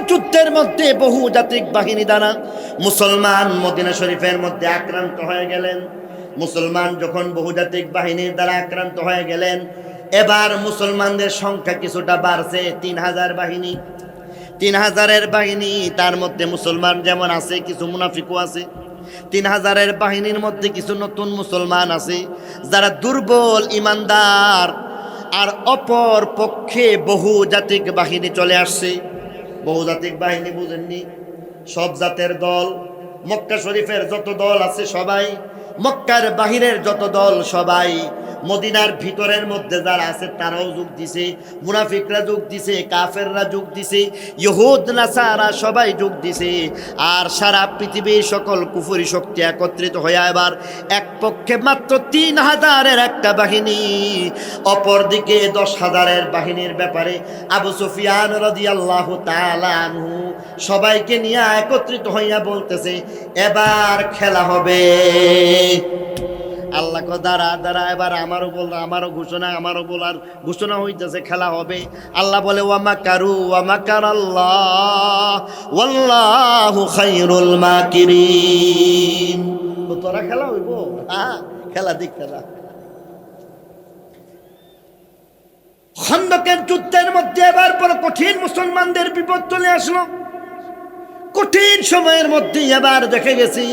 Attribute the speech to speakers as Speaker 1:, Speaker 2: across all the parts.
Speaker 1: যুদ্ধের মধ্যে বহুজাতিক বাহিনী দ্বারা মুসলমান মদিনা শরীফের মধ্যে আক্রান্ত হয়ে গেলেন। মুসলমান যখন বহুজাতিক বাহিনীর দ্বারা আক্রান্ত হয়ে গেলেন, এবার মুসলমানদের সংখ্যা কিছুটা বাড়ছে। 3000 বাহিনী, 3000-এর বাহিনী। তার মধ্যে মুসলমান যেমন আছে, কিছু মুনাফিকও আছে। 3000-এর বাহিনীর মধ্যে কিছু নতুন মুসলমান আছে যারা দুর্বল ইমানদার, আর অপর পক্ষে বহুজাতিক বাহিনী চলে আসছে। বহুজাতিক বাহিনী বুঝেননি? সব জাতের দল, মক্কা শরীফের যত দল আছে সবাই, মক্কার বাহিরের যত দল সবাই, মদিনার ভিতরের মধ্যে যারা আছে তারাও যোগ দিছে, মুনাফিকরা যোগ দিছে, কাফেররা যোগ দিছে, ইহুদ নাসারা সবাই যোগ দিছে। আর সারা পৃথিবীর সকল কুফরি শক্তি একত্রিত হয়ে এবার এক পক্ষে মাত্র 3000-এর একটা বাহিনী, অপর দিকে 10,000-এর বাহিনীর ব্যাপারে আবু সুফিয়ান রাদিয়াল্লাহু তাআলা আনহু সবাইকে নিয়ে একত্রিত হইয়া বলতেছে, এবার খেলা হবে। আল্লাহ কো দাঁড়া দাঁড়া, এবার আমারও বলার ঘোষণা হইতেছে খেলা হবে। আল্লাহ বলে ওয়া মাকারু ওয়া মাকারাল্লাহ ওয়াল্লাহু খায়রুল মাকিরিন। তো তোরা খেলা হইব? হ্যাঁ, খেলা দিক খেলা। খন্দকের যুদ্ধের মধ্যে এবার বড় কঠিন মুসলমানদের বিপদ চলে আসলো। কঠিন সময়ের মধ্যে এবার দেখে গেছি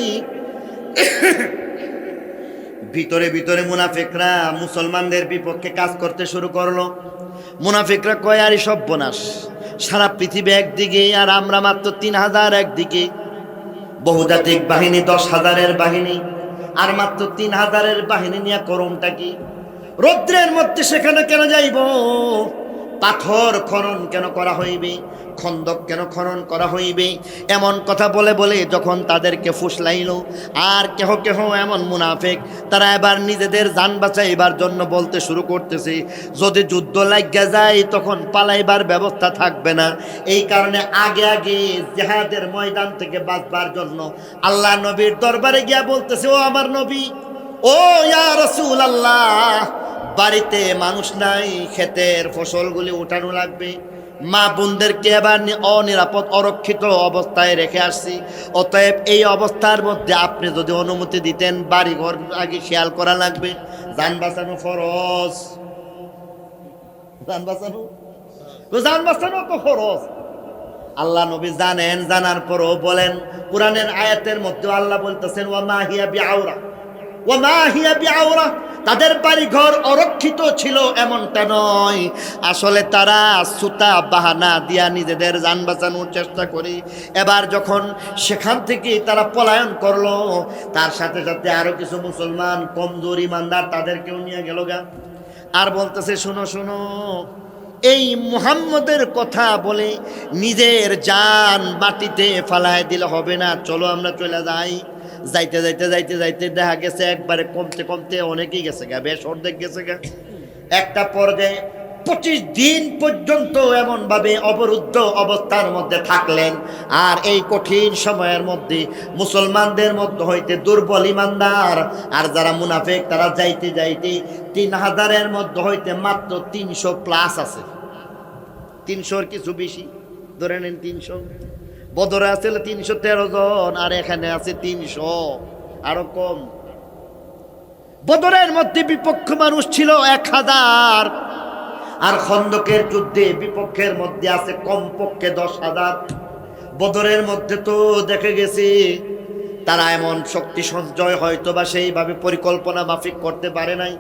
Speaker 1: ভিতরে ভিতরে মুনাফিকরা মুসলমানদের বিপক্ষে কাজ করতে শুরু করলো। মুনাফিকরা কয়, আরে সর্বনাশ, সারা পৃথিবী একদিকে আর আমরা মাত্র 3000 একদিকে, বহুজাতিক বাহিনী 10,000-এর বাহিনী, আর মাত্র 3000-এর বাহিনী নিয়ে করমটা কি? রৌদ্রের মধ্যে সেখানে কেন যাইব? পাথর খনন কেন করা হইবে? খন্দক কেন খনন করা হইবে? এমন কথা বলে বলে যখন তাদেরকে ফুসলাইল, আর কেহ কেহ এমন মুনাফিক তারা এবার নিজেদের জান বাঁচাইবার জন্য বলতে শুরু করতেছে, যদি যুদ্ধ লাগিয়া যায় তখন পালাইবার ব্যবস্থা থাকবে না। এই কারণে আগে আগে জিহাদের ময়দান থেকে বাঁচবার জন্য আল্লাহ নবীর দরবারে গিয়া বলতেছে, ও আমার নবী, ও ইয়া রাসূলুল্লাহ, বাড়িতে মানুষ নাই, ক্ষেতের ফসলগুলি উঠানো লাগবে, মা বোনদেরকে এবার অনিরাপদ অরক্ষিত অবস্থায় রেখে আসছি। অতএব এই অবস্থার মধ্যে আপনি যদি অনুমতি দিতেন, বাড়ি ঘর আগে খেয়াল করা লাগবে। জান বাঁচানো ফরজ, জান বাঁচানো তো ফরজ। আল্লাহ নবী জানেন, জানার পরও বলেন, কোরআনের আয়াতের মধ্যে আল্লাহ বলতেছেন, ওয়া মা হিয়া বিআউরা, ওয়া মা হিয়া বিআউরা, তাদের বাড়ি ঘর অরক্ষিত ছিল এমনটা নয়, আসলে তারা সুতা বাহানা দিয়া নিজেদের জান বাঁচানোর চেষ্টা করে। এবার যখন সেখান থেকে তারা পলায়ন করলো, তার সাথে সাথে আরো কিছু মুসলমান কমজোর ইমানদার তাদেরকেও নিয়ে গেল গা। আর বলতেছে, শোনো শোনো, এই মুহাম্মদের কথা বলে নিজের জান মাটিতে ফালায় দিলে হবে না, চলো আমরা চলে যাই। যাইতে যাইতে যাইতে যাইতে দেখা গেছে একবারে কমতে কমতে অনেকেই গেছে গা, বেশ অর্ধেক গেছে গা। একটা পর্যায়ে 25 দিন পর্যন্ত এমনভাবে অবরুদ্ধ অবস্থার মধ্যে থাকলেন। আর এই কঠিন সময়ের মধ্যে মুসলমানদের মধ্যে হইতে দুর্বল ইমানদার আর যারা মুনাফিক তারা যাইতে যাইতে 3000-এর মধ্যে হইতে মাত্র 300+ আছে, 300-র কিছু বেশি, ধরে নেন 300। বদরে আছে 313 জন, আর এখানে আছে 300, আরো কম। বদরের মধ্যে বিপক্ষ মানুষ ছিল 1000, আর খন্দকের যুদ্ধে বিপক্ষের মধ্যে আছে কমপক্ষে 10,000। বদরের মধ্যে তো দেখে গেছি তারা এমন শক্তি সঞ্চয় হয়তো বা সেইভাবে পরিকল্পনা মাফিক করতে পারে নাই।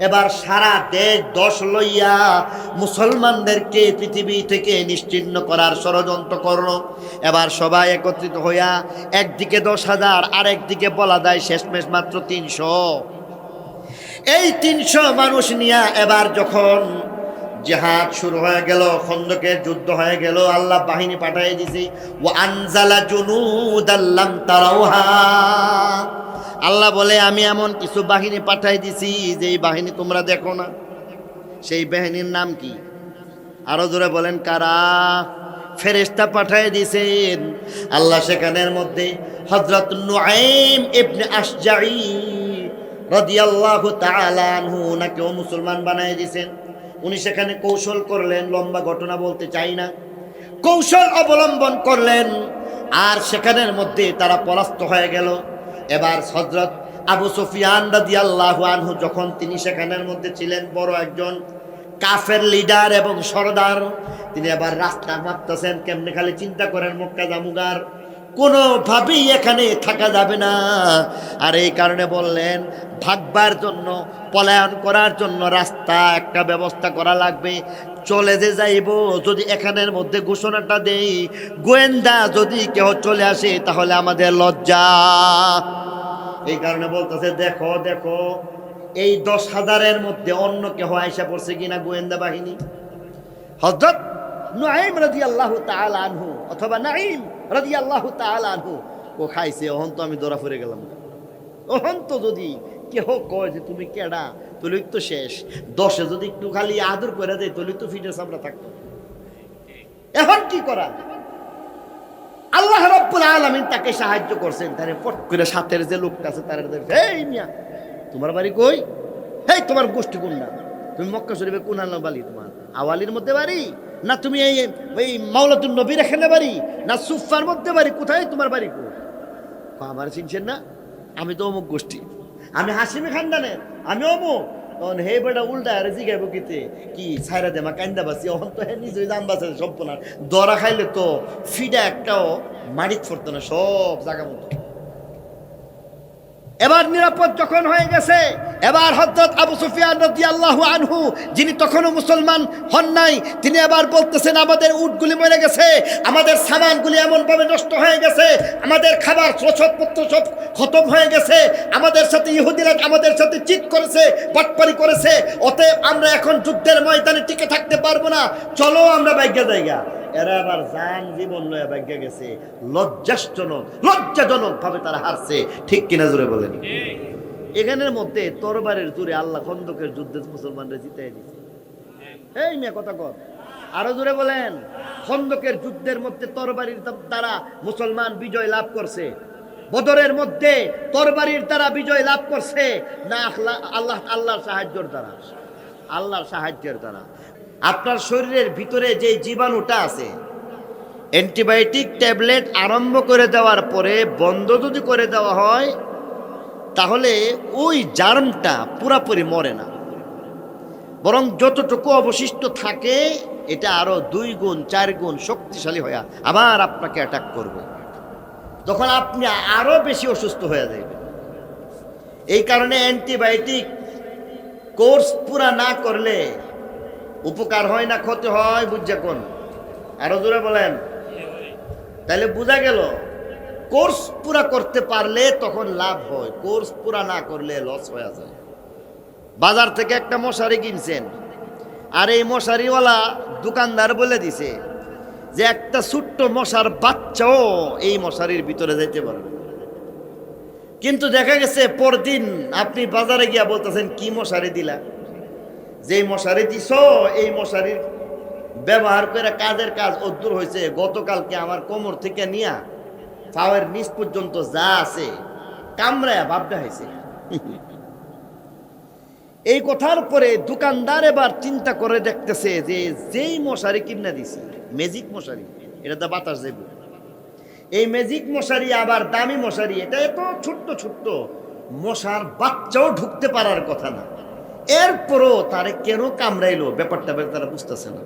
Speaker 1: এবার সারা দেশ 10 লইয়া মুসলমানদেরকে পৃথিবী থেকে নিশ্চিহ্ন করার ষড়যন্ত্র করল। এবার সবাই একত্রিত হইয়া একদিকে 10,000, আর একদিকে বলা যায় শেষমেশ মাত্র 300। এই 300 মানুষ নিয়ে এবার যখন জিহাদ শুরু হয়ে গেল, খন্দকের যুদ্ধ হয়ে গেল, আল্লাহ বাহিনী পাঠিয়ে দিয়েছে, ওয়া আনজালা জুনুদাল লাম তারাউহা। আল্লাহ বলে, আমি এমন কিছু বাহিনী পাঠিয়ে দিছি যে বাহিনী তোমরা দেখো না। সেই বাহিনীর নাম কি? আরো জোরে বলেন, কারা? ফেরেশতা পাঠিয়ে দিয়েছেন আল্লাহ। সেখানের মধ্যে হযরত নুআইম ইবনে আশজাঈ রাদিয়াল্লাহু তাআলা আনহু, ওনাকেও মুসলমান বানিয়ে দিয়েছেন। উনি সেখানে কৌশল করলেন, লম্বা ঘটনা বলতে চাই না। কৌশল অবলম্বন করলেন, আর সেখানের মধ্যে তারা পরাস্ত হয়ে গেল। এবার হযরত আবু সুফিয়ান রাদিয়াল্লাহু আনহু যখন তিনি সেখানের মধ্যে ছিলেন, বড় একজন কাফের লিডার এবং সরদার, তিনি আবার রাস্তা ভাবতেছেন কেমনে, খালি চিন্তা করেন মক্কা জামুগার, কোনোভাবেই এখানে থাকা যাবে না। আর এই কারণে বললেন ভাগবার জন্য, পলায়ন করার জন্য রাস্তা একটা ব্যবস্থা করা লাগবে। চলে যে যাইব, যদি এখানের মধ্যে ঘোষণাটা দেই, গোয়েন্দা যদি কেউ চলে আসে তাহলে আমাদের লজ্জা। এই কারণে বলতেছে দেখো দেখো এই 10,000-এর মধ্যে অন্য কেউ আয়সা পড়ছে কিনা গোয়েন্দা বাহিনী। হযরত নুআইম রাদিয়াল্লাহু তাআলা আনহু অথবা নাঈম রাদিয়াল্লাহু তাআলা আনহু ও খাইছে, ওহন তো আমি ধরা পড়ে গেলাম। ওহন তো যদি কেহ কয় যে তুমি কেডা, তুই তো শেষ। 10-এ যদি একটু খালি আদর করে দেয় তুই তো ফিটে সামরা থাকতো। এখন কি করা? আল্লাহ রাব্বুল আলামিন তাকে সাহায্য করছেন। তারে পট করে সাথের যে লোকটা আছে তার, এই মিয়া তোমার বাড়ি কই? এই তোমার গোষ্ঠী কোন না? তুমি মক্কা শরীফে কোন বাড়ি? তোমার আওয়ালির মধ্যে বাড়ি, না তুমি এই মাওলাতুন নবীর এখানে বাড়ি, না সুফার মধ্যে বাড়ি? কোথায় তোমার বাড়ি? আমার চিনছেন না? আমি তো অমুক গোষ্ঠী, আমি হাসিমি খানদানের, আমি অমুক। তখন হে বেটা উল্টা আরে জিগাইব কিতে কি ছাইরা দে মা কান্দা বাসি। অহন তো হ্যাঁ নিজেই দাম বাঁচে সম্পূর্ণ দরা খাইলে তো ফিডা একটাও মারিত পড়তো না, সব জায়গা মতো। এবার নিরাপদ যখন হয়ে গেছে, এবার হযরত আবু সুফিয়ান রাদিয়াল্লাহু আনহু, যিনি তখনও মুসলমান হন নাই, তিনি এবার বলতেছেন আমাদের উটগুলি মরে গেছে, আমাদের সামানগুলি এমনভাবে নষ্ট হয়ে গেছে, আমাদের খাবার রসদপত্র সব খতম হয়ে গেছে, আমাদের সাথে ইহুদিরা আমাদের সাথে চিট করেছে, বাটপারি করেছে, অতএব আমরা এখন যুদ্ধের ময়দানে টিকে থাকতে পারবো না, চলো আমরা বাইগা জায়গা। এরা আবার জান জীবন লয়ে বাইগা গেছে। লজ্জাজনক ভাবে তারা হারছে। ঠিক কিনা জোরে বলেন? এখানের মধ্যে তরবারের জোরে আল্লাহ খন্দকের যুদ্ধে মুসলমানরা জিতাই দিয়েছে। এই মেয়ে কথা কর, আরো জোরে বলেন। খন্দকের যুদ্ধের মধ্যে তরবারির দ্বারা মুসলমান বিজয় লাভ করছে। বদরের মধ্যে তরবারির দ্বারা বিজয় লাভ করছে না আল্লাহর সাহায্যের দ্বারা? আল্লাহর সাহায্যের দ্বারা। আপনার শরীরের ভিতরে যে জীবাণুটা আছে, অ্যান্টিবায়োটিক ট্যাবলেট আরম্ভ করে দেওয়ার পরে বন্ধ যদি করে দেওয়া হয়, তাহলে ওই জার্মটা পুরাপুরি মরে না, বরং যতটুকু অবশিষ্ট থাকে এটা আরো 2 গুণ 4 গুণ শক্তিশালী হয়ে আবার আপনাকে অ্যাটাক করবে। তখন আপনি আরো বেশি অসুস্থ হয়ে যাবেন। এই কারণে অ্যান্টিবায়োটিক কোর্স পুরা না করলে উপকার হয় না ক্ষতি হয়? বুঝছে কোন? আরো জোরে বলেন। তাহলে বোঝা গেল কোর্স পুরা করতে পারলে তখন লাভ হয়, কোর্স পুরা না করলে লস হয়ে যায়। বাজার থেকে একটা মশারি কিনছেন, আর এই মশারিওয়ালা দোকানদার বলে দিছে যে একটা ছোট্ট মশার বাচ্চাও এই মশারির ভিতরে যেতে পারবে। কিন্তু দেখা গেছে পরদিন আপনি বাজারে গিয়া বলতেছেন কি মশারি দিলা? যে মশারি দিছ এই মশারির ব্যবহার করে কাজের কাজ অদ্দূর হয়েছে। গতকালকে আমার কোমর থেকে নিয়া পায়ের নিচ পর্যন্ত যা আছে কামড়ায়া ভাবটা হয়েছে। এই কথার পরে দোকানদার এবার চিন্তা করে দেখতেছে যে যেই মশারি কিনা দিছি, ম্যাজিক মশারি, এটা তো বাতাস যাইব, এই ম্যাজিক মশারি আবার দামি মশারি, এটা এত ছোট্ট ছোট্ট মশার বাচ্চাও ঢুকতে পারার কথা না, এরপরও তারে কেন কামড়াইলো ব্যাপারটা তারা বুঝতেছে না।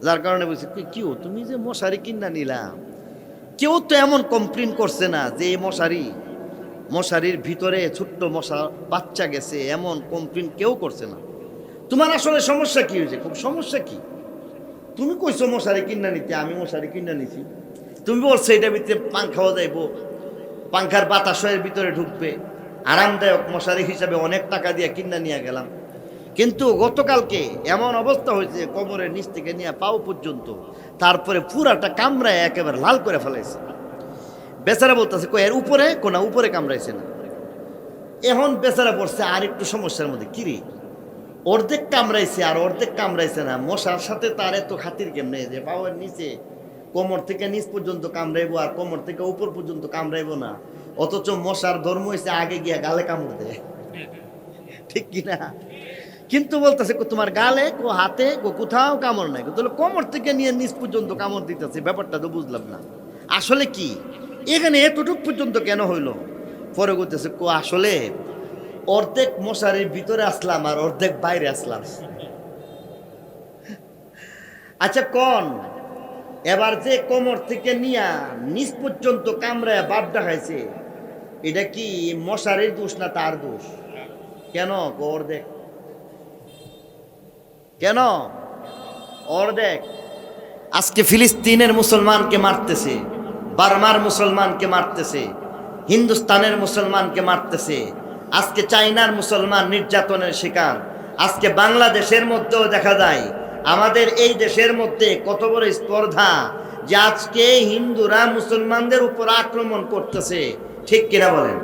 Speaker 1: যার কারণে বলছে কেউ তুমি যে মশারি কিনা নিলাম, কেউ তো এমন কমপ্লেন করছে না যে এই মশারির ভিতরে ছোট্ট মশা বাচ্চা গেছে, এমন কমপ্লেন কেউ করছে না। তোমার আসলে সমস্যা কি হয়েছে? খুব সমস্যা কি? তুমি কইছো মশারি কিনা নিতে, আমি মশারি কিনা নিছি, তুমি বলছো এটার ভিতরে পাংখাও যাইব, পাংখার বাতাসের ভিতরে ঢুকবে, আরামদায়ক মশারি হিসাবে অনেক টাকা দিয়ে কিনা নিয়ে গেলাম। কিন্তু গতকালকে এমন অবস্থা হয়েছে কোমরের নিচ থেকে নিয়ে পাও পর্যন্ত, তারপরে পুরাটা কামড়ায় একেবারে লাল করে ফেলাইছে। বেচারা বলতেছে এর উপরে কোনা উপরে কামড়াইছে না। এখন বেচারা পড়ছে আর একটু সমস্যার মধ্যে। কিরে, অর্ধেক কামড়াইছে আর অর্ধেক কামড়াইছে না, মশার সাথে তার এত খাতির কেমনে যে পাওয়ার নিচে কোমর থেকে নিচ পর্যন্ত কামড়াইবো আর কোমর থেকে উপর পর্যন্ত কামড়াইবো না, অথচ মশার ধর্ম হয়েছে আগে গিয়া গালে কামড় দেয়। ঠিক কিনা? কিন্তু বলতেছে তোমার গালে হাতে কোথাও কামড় নাই, কিন্তু কোমর থেকে নিয়ে নিচ পর্যন্ত কামড় দিতেছে। ব্যাপারটা তো বুঝলাম না আসলে কি, এখানে এতটুক পর্যন্ত কেন হইলো? পরে বলতেছে আসলে অর্ধেক মশারির ভিতরে আসলাম আর অর্ধেক বাইরে আসলাম। আচ্ছা কোন এবার যে কোমর থেকে নিয়ে নিচ পর্যন্ত কামড়ায় বাপ দেখাইছে, এটা কি মশারির দোষ না তার দোষ? কেন অর্ধেক? কেন অর্ধেক? আজকে ফিলিস্তিনের মুসলমানকে মারতেছে, বার্মার মুসলমানকে মারতেছে, হিন্দুস্তানের মুসলমানকে মারতেছে, আজকে চাইনার মুসলমান নির্যাতনের শিকার। আজকে বাংলাদেশের মধ্যেও দেখা যায়, আমাদের এই দেশের মধ্যে কত বড় স্পর্ধা যে আজকে হিন্দুরা মুসলমানদের উপর আক্রমণ করতেছে, ঠিক কিনা বলেন?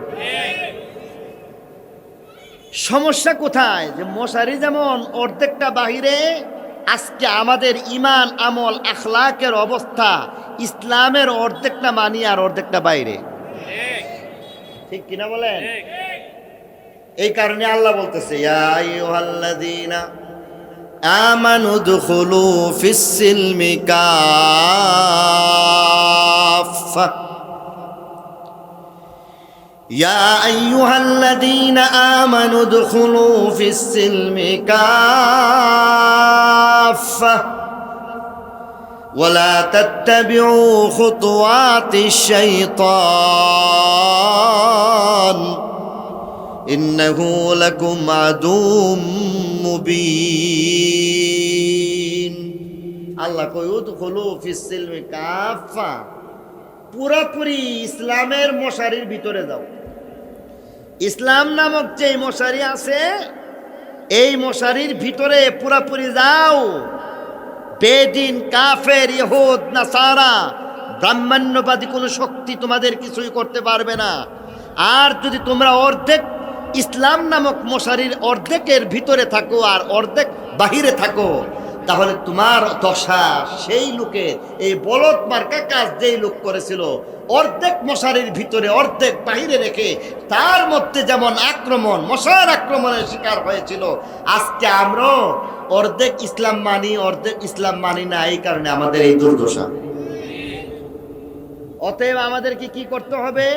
Speaker 1: সমস্যা কোথায়? যে মশারি যেমন অর্ধেকটা বাহিরে, আজকে আমাদের ইমান আমল আখলাকের অবস্থা ইসলামের অর্ধেকটা মানি আর অর্ধেকটা বাইরে, ঠিক কিনা বলেন? এই কারণে আল্লাহ বলতেছে ইয়া আইয়ুহাল্লাযীনা আমানু দুখুলু ফিস-সিলমি কাফা, ইয়া আইয়ুহাল্লাযীনা আমানু দুখুলু ফিস-সিলমি কাফা ওয়ালা তাত্তাবিউ খুতুওয়াতিশ শাইতান ইন্নাহু লাকুম আদুম মুবিন। আল্লাহ কয় উদখুলু ফিস-সিলমি কাফা, পুরোপুরি ইসলামের মশারির ভিতরে যাও। ইসলাম নামক যে মশারি আছে, এই মশারির ভিতরে পুরোপুরি যাও। বেদিন, কাফের, ইহুদ, নাসারা, ব্রাহ্মণ্যবাদী কোনো শক্তি তোমাদের কিছুই করতে পারবে না। আর যদি তোমরা অর্ধেক ইসলাম নামক মশারির অর্ধেকের ভিতরে থাকো আর অর্ধেক বাহিরে থাকো, তাহলে তোমার দশা সেই লোকের, এই বলদ মার্কা কাজ যেই লোক করেছিল, অর্ধেক মশারির ভিতরে অর্ধেক বাহিরে রেখে তার মধ্যে যেমন আক্রমণ, মশার আক্রমণের শিকার হয়েছিল, আজকে আমরা অর্ধেক ইসলাম মানি অর্ধেক ইসলাম মানি না, এই কারণে আমাদের এই দুর্দশা। অতএব আমাদেরকে কি করতে হবে?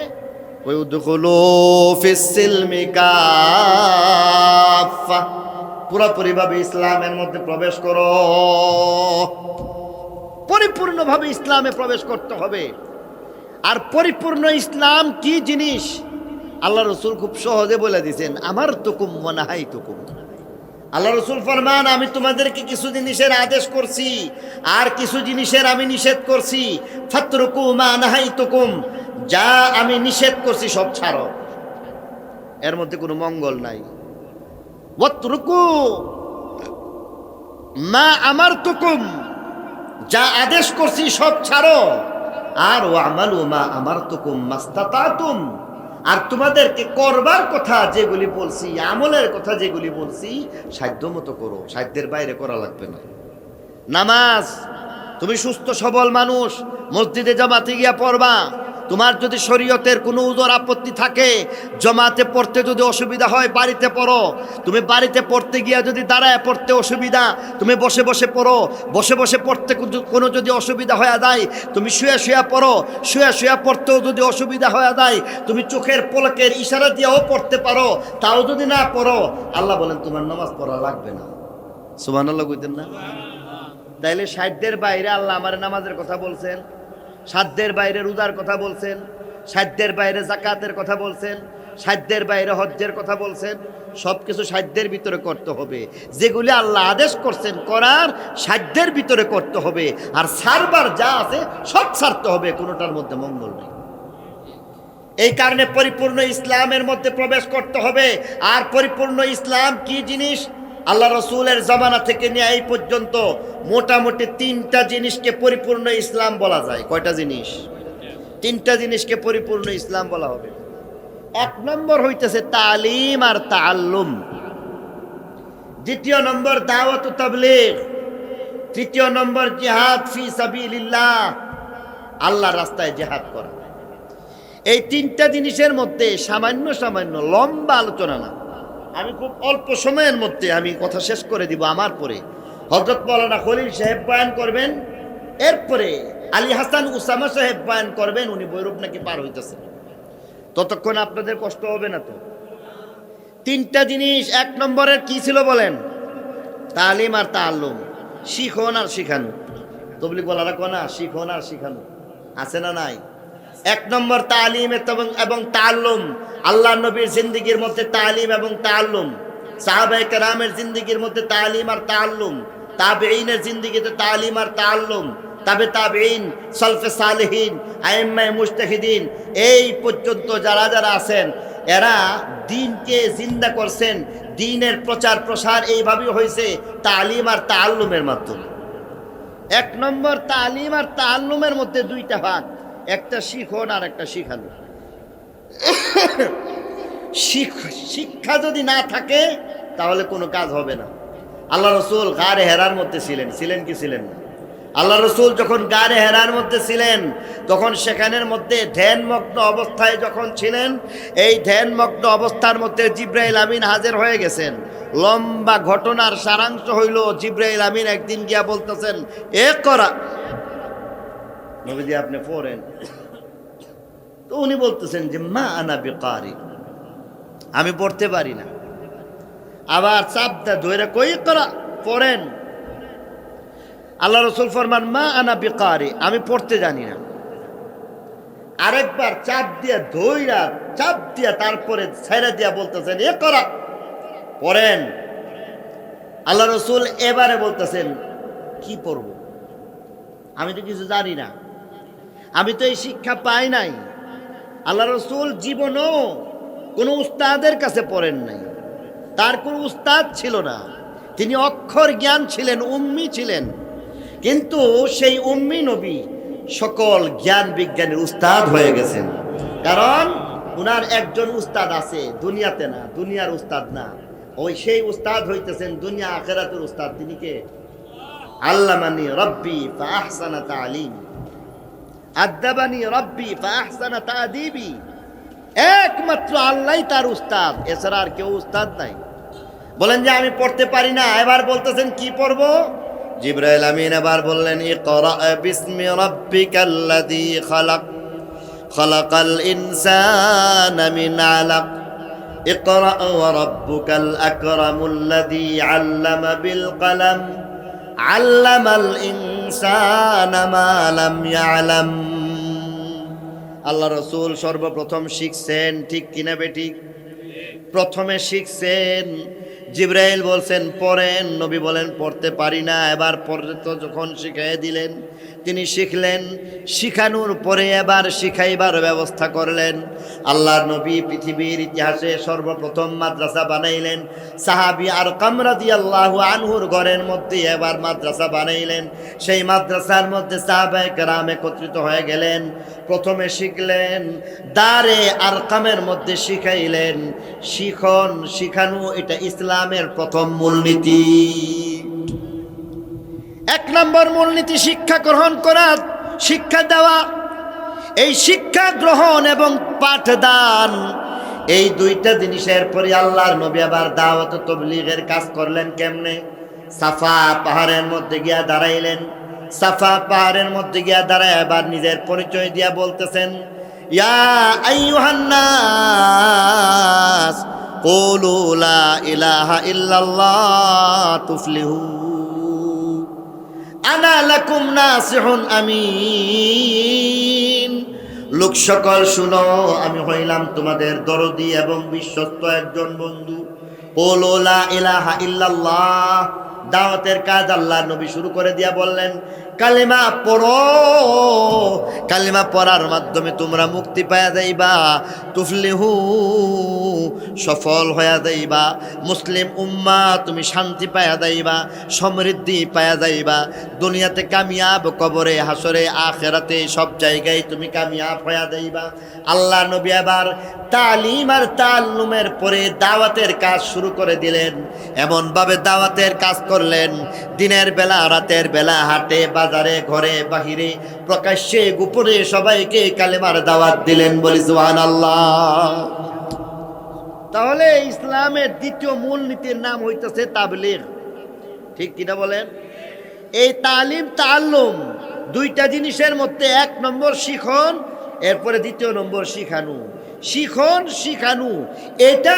Speaker 1: পুরোপুরি ভাবে ইসলামের মধ্যে প্রবেশ করো, পরিপূর্ণভাবে ইসলামে প্রবেশ করতে হবে। আর পরিপূর্ণ ইসলাম কি জিনিস আল্লাহ রসুল খুব সহজে বলে দিয়েছেন, আমার তুকুম মনাহাই তুকুম। আল্লাহ রসুল ফরমান, আমি তোমাদেরকে কিছু জিনিসের আদেশ করছি আর কিছু জিনিসের আমি নিষেধ করছি। ফাতরুকু মা নাহাইতুকুম, যা আমি নিষেধ করছি সব ছাড়ো, এর মধ্যে কোনো মঙ্গল নাই। ওয়াতরুকু মা আমারতুকুম, যা আদেশ করছি সব ছাড়ো। আর ওয়ামালু মা আমারতুকুম মাস্তাতাতুম, আর তোমাদেরকে করবার কথা যেগুলি বলছি, আমলের কথা যেগুলি বলছি, সাধ্য মতো করো, সাধ্যের বাইরে করা লাগবে না। নামাজ তুমি সুস্থ সবল মানুষ, মসজিদে জামাতে গিয়া পড়বা। তোমার যদি শরীয়তের কোনো উজর আপত্তি থাকে, জমাতে পড়তে যদি অসুবিধা হয় বাড়িতে পড়ো। তুমি বাড়িতে পড়তে গিয়া যদি দাঁড়ায় পড়তে অসুবিধা, তুমি বসে বসে পড়ো। বসে বসে পড়তে কোনো যদি অসুবিধা হয়ে যায়, তুমি শুয়ে শুয়ে পড়ো। শুয়ে শুয়ে পড়তেও যদি অসুবিধা হয়ে যায়, তুমি চোখের পলকের ইশারা দিয়েও পড়তে পারো। তাও যদি না পড়ো, আল্লাহ বলেন তোমার নামাজ পড়া লাগবে না। সুবহানাল্লাহ কইতেন না? তাইলে সাধ্যের বাইরে আল্লাহ আমার নামাজের কথা বলছেন, সাধ্যের বাইরে রোজার কথা বলছেন, সাধ্যের বাইরে যাকাতের কথা বলছেন, সাধ্যের বাইরে হজ্জের কথা বলছেন। সব কিছু সাধ্যের ভিতরে করতে হবে। যেগুলি আল্লাহ আদেশ করছেন করার, সাধ্যের ভিতরে করতে হবে। আর ছাড়বার যা আছে সব ছাড়তে হবে, কোনোটার মধ্যে মঙ্গল নেই। এই কারণে পরিপূর্ণ ইসলামের মধ্যে প্রবেশ করতে হবে। আর পরিপূর্ণ ইসলাম কি জিনিস? আল্লাহ রসুলের জামানা থেকে নিয়ে এই পর্যন্ত মোটামুটি তিনটা জিনিসকে পরিপূর্ণ ইসলাম বলা যায়। কয়টা জিনিস? তিনটা জিনিসকে পরিপূর্ণ ইসলাম বলা হবে। এক নম্বর হইতেছে তালিম আর তাআল্লুম, দ্বিতীয় নম্বর দাওয়াত ও তাবলীগ, তৃতীয় নম্বর জিহাদ ফি সাবিলিল্লাহ, আল্লাহর রাস্তায় জিহাদ করা। এই তিনটা জিনিসের মধ্যে সামান্য সামান্য লম্বা আলোচনা না, আমি খুব অল্প সময়ের মধ্যে আমি কথা শেষ করে দিব আমার পরে হযরত মাওলানা খলিল সাহেব বয়ান করবেন, এরপরে আলী হাসান উসামা সাহেব বয়ান করবেন। উনি বৈরূপ নাকি পার হইতেছেন, ততক্ষণ আপনাদের কষ্ট হবে না তো? তিনটা জিনিস। এক নম্বরের কি ছিল বলেন? তালিম আর তাআল্লুম, শিখন আর শিখানো। তবলিগ বলারা কোনা শিখন আর শিখানো আছে না নাই? এক নম্বর তালিম এবং তাআল্লুম। আল্লাহ নবীর জিন্দেগির মধ্যে তালিম এবং তাআল্লুম, সাহাবায়ে কেরামের জিন্দেগির মধ্যে তালিম আর তাআল্লুম, তাবেঈনের জিন্দেগিতে তালিম আর তাআল্লুম, তাবে তাবেঈন, সালফে সালেহিন, আইম্মায়ে মুজতাহিদিন, এই পর্যন্ত যারা যারা আছেন এরা দ্বীনকে জিন্দা করছেন। দ্বীনের প্রচার প্রসার এইভাবেই হয়েছে তালিম আর তাআল্লুমের মাধ্যমে। এক নম্বর তালিম আর তাআল্লুমের মধ্যে দুইটা ভাগ, একটা শিখন আর একটা শিখানো। শিক্ষা যদি না থাকে তাহলে কোনো কাজ হবে না। আল্লাহ রসুল গারে হেরার মধ্যে ছিলেন কি ছিলেন না? আল্লাহ রসুল যখন গারে হেরার মধ্যে ছিলেন তখন সেখানের মধ্যে ধ্যানমগ্ন অবস্থায় যখন ছিলেন, এই ধ্যানমগ্ন অবস্থার মধ্যে জিব্রাইল আমিন হাজির হয়ে গেছেন। লম্বা ঘটনার সারাংশ হইল, জিব্রাইল আমিন একদিন গিয়া বলতেছেন, এ করা নবীজি আপনি পড়েন। তো উনি বলতেছেন যে মা আনা বিকারি, আমি পড়তে পারি না। আবার চাপটা ধরে কই করা পড়েন। আল্লাহ রসুল ফরমান মা আনা বিকারি, আমি পড়তে জানি না। আরেকবার চাপ দিয়া ধইরা চাপ দিয়া তারপরে ছেড়ে দিয়া বলতেছেন এ করা পড়েন। আল্লাহ রসুল এবারে বলতেছেন কি পড়ব, আমি তো কিছু জানি না, আমি তো এই শিক্ষা পাই নাই। আল্লাহ রসুল জীবনও কোনো উস্তাদের কাছে পড়েন নাই, তার কোনো উস্তাদ ছিল না, তিনি অক্ষর জ্ঞান ছিলেন, উম্মি ছিলেন। কিন্তু সেই উম্মি নবী সকল জ্ঞান বিজ্ঞানের উস্তাদ হয়ে গেছেন, কারণ উনার একজন উস্তাদ আছে, দুনিয়াতে না, দুনিয়ার উস্তাদ না, ওই সেই উস্তাদ হইতেছেন দুনিয়া আখিরাতের উস্তাদ। তিনি কে? আল্লামানি রব্বি ফাআহসানা তালিমি, আদাবানি রব্বি ফাআহসানা তাদিবি। একমাত্র আল্লাহই তার উস্তাদ, এছাড়া আর কেউ উস্তাদ নাই। বলেন যে আমি পড়তে পারি না, এবার বলতেছেন কি পড়বো? জিবরাইল আমিন এবার বললেন ইকরা বিসমি রাব্বিকাল্লাযী খালাক, খালাকাল ইনসানা মিন আলাক, ইকরা ওয়া রাব্বুকাল আকরামুল্লাযী আল্লামা বিল কলম, আল্লামাল ইনসানা মা লাম ইয়ালাম। আল্লাহ রসুল সর্বপ্রথম শিখছেন, ঠিক কিনা বেঠিক? প্রথমে শিখছেন, জিবরাইল বলছেন পড়েন, নবী বলেন পড়তে পারি না। এবার পরে তো যখন শিখাই দিলেন তিনি শিখলেন, শিখানোর পরে এবার শিখাইবার ব্যবস্থা করলেন। আল্লাহর নবী পৃথিবীর ইতিহাসে সর্বপ্রথম মাদ্রাসা বানাইলেন। সাহাবী আরকাম রাদিয়াল্লাহু আনহুর ঘরের মধ্যে এবার মাদ্রাসা বানাইলেন। সেই মাদ্রাসার মধ্যে সাহাবায়ে কেরাম একত্রিত হয়ে গেলেন। প্রথমে শিখলেন, দারে আরকামের মধ্যে শিখাইলেন। শিখন, শিখানো এটা ইসলামের প্রথম মূলনীতি। এক নম্বর মূলনীতি শিক্ষা গ্রহণ করা, শিক্ষা দেওয়া। এই শিক্ষা গ্রহণ এবং পাঠদান, এই দুইটা জিনিসের পরে আল্লাহর নবী আবার দাওয়াত ও তাবলীগের কাজ করলেন। কেমনে? সাফা পাহাড়ের মধ্যে গিয়া দাঁড়াইলেন। সাফা পাহাড়ের মধ্যে গিয়া দাঁড়ায় এবার নিজের পরিচয় দিয়া বলতেছেন, ইয়া আইয়ুহান নাস কুলু লা ইলাহা ইল্লাল্লাহ তুফলিহু, আনা লাকুম নাসিহুন আমিন। লোক সকল শুনো, আমি হইলাম তোমাদের দরদি এবং বিশ্বস্ত একজন বন্ধু। কুলু লা ইলাহা ইল্লাল্লাহ, দাওয়াতের কাজ আল্লাহর নবী শুরু করে দিয়া বললেন কালিমা পড়ো, কালিমা পড়ার মাধ্যমে তোমরা মুক্তি পায়া যাইবা, তুফলিহু সফল হয়ে যাইবা, মুসলিম উম্মাহ তুমি শান্তি পায়া যাইবা, সমৃদ্ধি পায়া যাইবা, দুনিয়াতে কামিয়াব, কবরে হাসরে আখিরাতে সব জায়গায় তুমি কামিয়াব হয়ে যাইবা। আল্লাহ নবী আবার তালিম আর তাআল্লুমের পরে দাওয়াতের কাজ শুরু করে দিলেন। এমনভাবে দাওয়াতের কাজ করলেন, দিনের বেলা রাতের বেলা, হাটে বাজারে ঘরে বাহিরে প্রকাশ্যে গোপনে সবাইকে কালেমার দাওয়াত দিলেন। বলি সুবহানাল্লাহ। তাহলে ইসলামের দ্বিতীয় মূলনীতির নাম হইতেছে তাবলীগ। ঠিক কিনা বলেন? এই তালিম তাআল্লুম দুইটা জিনিসের মধ্যে এক নম্বর শিখন, এরপরে দ্বিতীয় নম্বর শিখানো। শিখন শিখানো এটা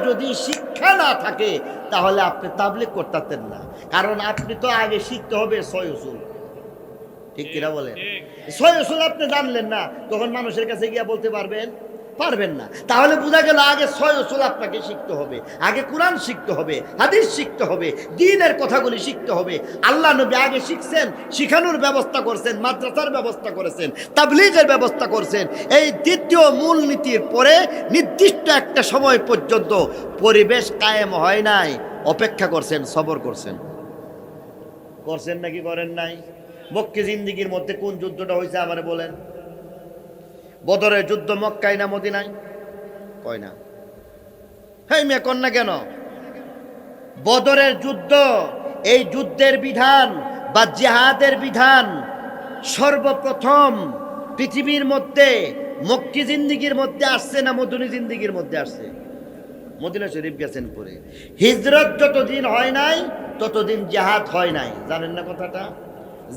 Speaker 1: যদি শিক্ষা না থাকে তাহলে আপনি তাবলীগ করতেন না, কারণ আপনি তো আগে শিখতে হবে ছয় উসুল। ঠিক কিনা বলেন? ছয় উসুল আপনি জানলেন না, তখন মানুষের কাছে গিয়া বলতে পারবেন না। তাহলে বোঝা গেল আগে ছয় উসুল আপনাকে শিখতে হবে, আগে কোরআন শিখতে হবে, হাদিস শিখতে হবে, দ্বীনের কথাগুলি শিখতে হবে। আল্লাহ নবী আগে শিখছেন, শিখানোর ব্যবস্থা করছেন, মাদ্রাসার ব্যবস্থা করেছেন, তাবলীগের ব্যবস্থা করছেন। এই দ্বিতীয় মূলনীতির পরে নির্দিষ্ট একটা সময় পর্যন্ত পরিবেশ কায়েম হয় নাই, অপেক্ষা করছেন, সবর করছেন নাকি করেন নাই? মক্কি জিন্দিগির মধ্যে কোন যুদ্ধটা হয়েছে আমারে বলেন? বদরের যুদ্ধ মক্কায় না মদিনায়? কয় না। হেই মেয়ে কন না কেন? বদরের যুদ্ধ, এই যুদ্ধের বিধান বা জিহাদের বিধান সর্বপ্রথম পৃথিবীর মধ্যে মক্কি জিন্দিগির মধ্যে আসছে না মদিনী জিন্দিগির মধ্যে আসছে? মদিনা শরীফ গেছেন পরে। হিজরত যতদিন হয় নাই ততদিন জিহাদ হয় নাই, জানেন না কথাটা?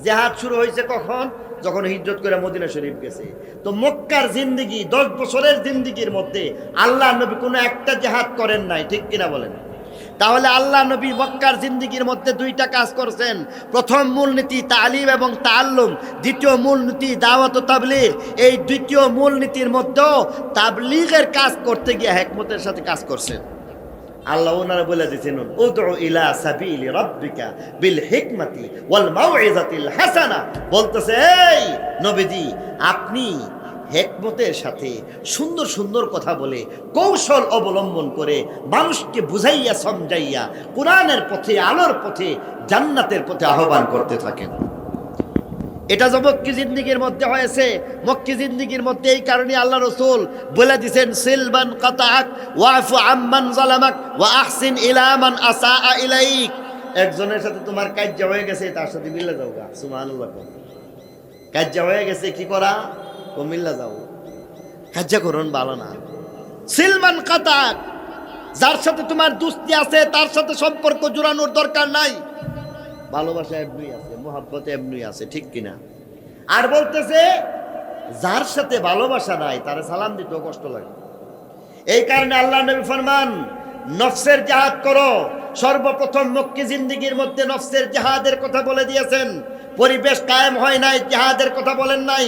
Speaker 1: জিহাদ শুরু হয়েছে কখন? যখন হিজরত করে মদিনা শরীফ গেছে। তো মক্কার জিন্দিগি 10 বছরের জিন্দিগির মধ্যে আল্লাহ নবী কোনো একটা জিহাদ করেন নাই। ঠিক কিনা বলেন? তাহলে আল্লাহ নবী মক্কার জিন্দিগির মধ্যে দুইটা কাজ করছেন। প্রথম মূলনীতি তালিম এবং তাআল্লুম, দ্বিতীয় মূলনীতি দাওয়াত ও তাবলীগ। এই দ্বিতীয় মূলনীতির মধ্যেও তাবলীগের কাজ করতে গিয়ে হিকমতের সাথে কাজ করছেন। আল্লাহ ওনারা বলে দিয়েছেন, উদউ ইলা সাবিলি রাব্বিকা বিল হিকমাতি ওয়াল মাউইযাতিল হাসানা। বলতেছে এই নবীজি, আপনি হিকমতের সাথে সুন্দর সুন্দর কথা বলে, কৌশল অবলম্বন করে মানুষকে বুঝাইয়া সমঝাইয়া কোরআনের পথে, আলোর পথে, জান্নাতের পথে আহ্বান করতে থাকেন। এটা যে মক্কি জিন্দিগির মধ্যে হয়েছে, মক্কি জিন্দিগির মধ্যে এই কারণে আল্লাহ রাসূল বলে দিয়েছেন, সিলবান কাতাক ওয়াফু আম্মান যালামাক ওয়া আহসিন ইলা মান আসাআ ইলাইক। একজনের সাথে তোমার কাজ্জা হয়ে গেছে, তার সাথে মিলে যাও গা। সুবহানাল্লাহ। কাজ্জা হয়ে গেছে, কি করা? ও মিল্লা যাও, কাজ্জা করুন, ভালো না। সিলমান কাতাক, যার সাথে তোমার দুস্তি আছে তার সাথে সম্পর্ক জোড়ানোর দরকার নাই। ভালোবাসা এমনি আছে, মোহাব্বত এমনি আছে। ঠিক কিনা? আর বলতেছে যার সাথে ভালোবাসা নাই তারে সালাম দিতেও কষ্ট লাগে। এই কারণে আল্লাহ নবী ফরমান, নফসের জিহাদ করো। সর্বপ্রথম মক্কি জিন্দিগির মধ্যে নফসের জিহাদের কথা বলে দিয়েছেন। পরিবেশ কায়েম হয় নাই, জিহাদের কথা বলেন নাই।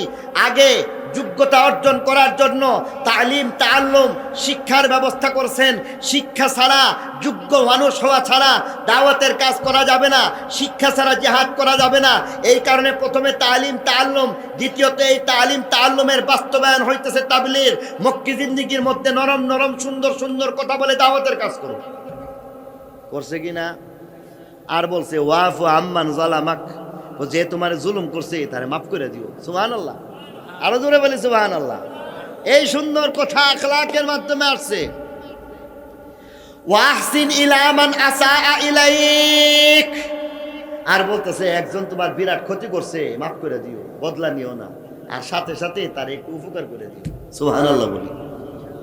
Speaker 1: আগে যোগ্যতা অর্জন করার জন্য তালিম তাআল্লুম শিক্ষার ব্যবস্থা করছেন। শিক্ষা ছাড়া, যোগ্য মানুষ হওয়া ছাড়া দাওয়াতের কাজ করা যাবে না, শিক্ষা ছাড়া জিহাদ করা যাবে না। এই কারণে প্রথমে তালিম তাআল্লুম, দ্বিতীয়ত এই তালিম তাআল্লুমের বাস্তবায়ন হইতেছে তাবলীগ। মক্কি জিন্দিগির মধ্যে নরম নরম সুন্দর সুন্দর কথা বলে দাওয়াতের কাজ করো। করছে কিনা? আর বলছে ওয়াফু আম্মান যালামাক, ও যে তোমার জুলুম করছে তারে মাফ করে দিও। সুবহানাল্লাহ। আরো জোরে বলি সুবহানাল্লাহ। এই সুন্দর কথা আখলাকের মাধ্যমে আসছে। ওয়াহসিন ইলা মান আসাআ ইলাইক। আর বলতেছে একজন তোমার বিরাট ক্ষতি করছে, মাফ করে দিও, বদলা নিও না, আর সাথে সাথে তার একটু উপকার করে দিও। সুবহানাল্লাহ বলি।